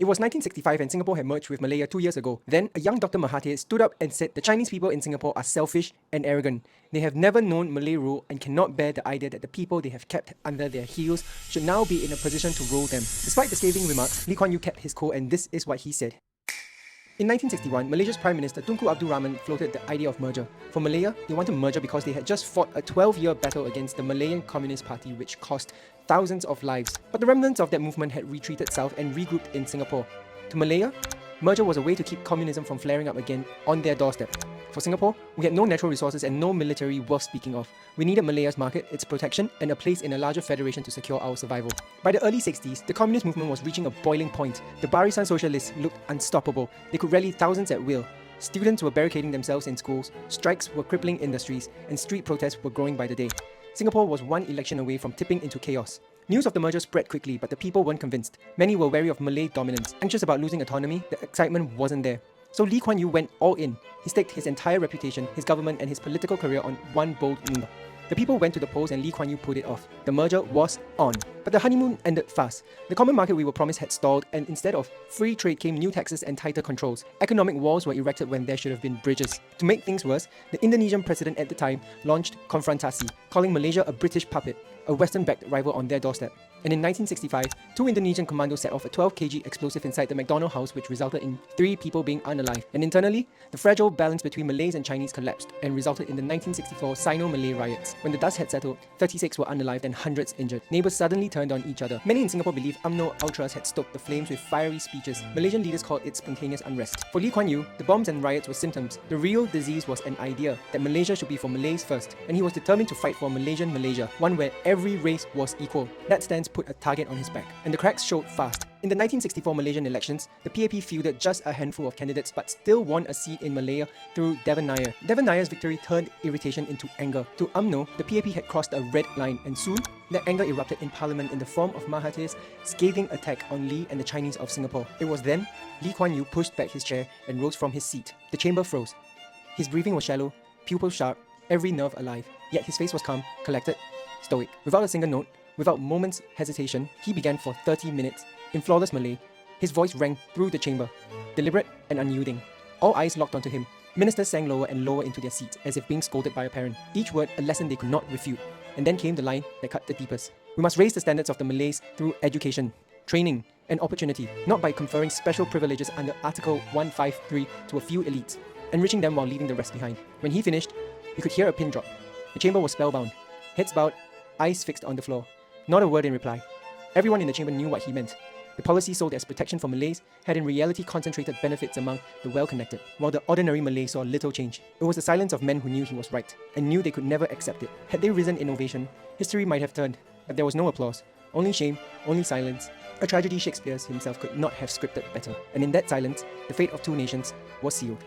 was 1965 and Singapore had merged with Malaya 2 years ago. Then, a young Dr. Mahathir stood up and said the Chinese people in Singapore are selfish and arrogant. They have never known Malay rule and cannot bear the idea that the people they have kept under their heels should now be in a position to rule them. Despite the scathing remarks, Lee Kuan Yew kept his cool, and this is what he said. In 1961, Malaysia's Prime Minister Tunku Abdul Rahman floated the idea of merger. For Malaya, they wanted merger because they had just fought a 12-year battle against the Malayan Communist Party, which cost thousands of lives. But the remnants of that movement had retreated south and regrouped in Singapore. To Malaya, merger was a way to keep communism from flaring up again on their doorstep. For Singapore, we had no natural resources and no military worth speaking of. We needed Malaya's market, its protection, and a place in a larger federation to secure our survival. By the early 60s, the communist movement was reaching a boiling point. The Barisan Socialists looked unstoppable. They could rally thousands at will. Students were barricading themselves in schools, strikes were crippling industries, and street protests were growing by the day. Singapore was one election away from tipping into chaos. News of the merger spread quickly, but the people weren't convinced. Many were wary of Malay dominance. Anxious about losing autonomy, the excitement wasn't there. So Lee Kuan Yew went all in. He staked his entire reputation, his government, and his political career on one bold move. The people went to the polls and Lee Kuan Yew put it off. The merger was on. But the honeymoon ended fast. The common market we were promised had stalled, and instead of free trade came new taxes and tighter controls. Economic walls were erected when there should have been bridges. To make things worse, the Indonesian president at the time launched Konfrontasi, calling Malaysia a British puppet, a Western-backed rival on their doorstep. And in 1965, 2 Indonesian commandos set off a 12 kg explosive inside the McDonald house, which resulted in 3 people being unalive. And internally, the fragile balance between Malays and Chinese collapsed and resulted in the 1964 Sino-Malay riots. When the dust had settled, 36 were unalived and hundreds injured. Neighbours suddenly turned on each other. Many in Singapore believe UMNO ultras had stoked the flames with fiery speeches. Malaysian leaders called it spontaneous unrest. For Lee Kuan Yew, the bombs and riots were symptoms. The real disease was an idea that Malaysia should be for Malays first, and he was determined to fight for Malaysian Malaysia, one where every race was equal. That stance put a target on his back, and the cracks showed fast. In the 1964 Malaysian elections, the PAP fielded just a handful of candidates but still won a seat in Malaya through Devan Nair. Devan Nair's victory turned irritation into anger. To UMNO, the PAP had crossed a red line, and soon, that anger erupted in parliament in the form of Mahathir's scathing attack on Lee and the Chinese of Singapore. It was then Lee Kuan Yew pushed back his chair and rose from his seat. The chamber froze. His breathing was shallow, pupils sharp, every nerve alive. Yet his face was calm, collected, stoic. Without a single note, without moment's hesitation, he began for 30 minutes. In flawless Malay, his voice rang through the chamber, deliberate and unyielding. All eyes locked onto him. Ministers sank lower and lower into their seats, as if being scolded by a parent. Each word a lesson they could not refute. And then came the line that cut the deepest. We must raise the standards of the Malays through education, training, and opportunity, not by conferring special privileges under Article 153 to a few elites, enriching them while leaving the rest behind. When he finished, you could hear a pin drop. The chamber was spellbound, heads bowed, eyes fixed on the floor. Not a word in reply. Everyone in the chamber knew what he meant. The policy sold as protection for Malays had in reality concentrated benefits among the well-connected, while the ordinary Malay saw little change. It was the silence of men who knew he was right, and knew they could never accept it. Had they risen in ovation, history might have turned, but there was no applause. Only shame, only silence. A tragedy Shakespeare himself could not have scripted better. And in that silence, the fate of 2 nations was sealed.